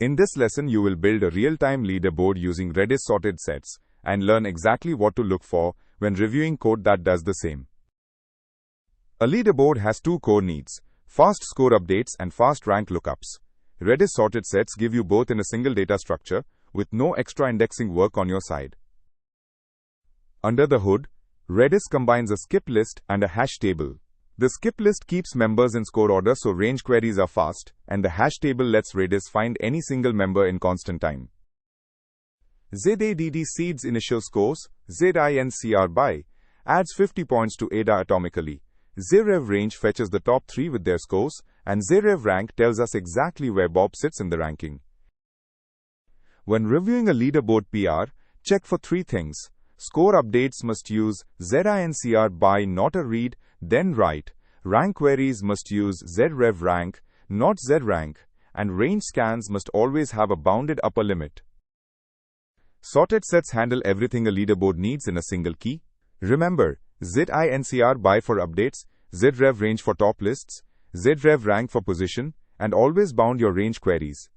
In this lesson, you will build a real-time leaderboard using Redis sorted sets and learn exactly what to look for when reviewing code that does the same. A leaderboard has two core needs: fast score updates and fast rank lookups. Redis sorted sets give you both in a single data structure with no extra indexing work on your side. Under the hood, Redis combines a skip list and a hash table. The skip list keeps members in score order so range queries are fast, and the hash table lets Redis find any single member in constant time. ZADD seeds initial scores, ZINCRBY, adds 50 points to ADA atomically. ZREVRANGE fetches the top 3 with their scores, and ZREVRANK tells us exactly where Bob sits in the ranking. When reviewing a leaderboard PR, check for 3 things. Score updates must use ZINCRBY, not a read, then write. Rank queries must use ZREVRANK, not ZREVRANK, and range scans must always have a bounded upper limit. Sorted sets handle everything a leaderboard needs in a single key. Remember, ZINCRBY for updates, ZREVRANGE for top lists, ZREVRANK for position, and always bound your range queries.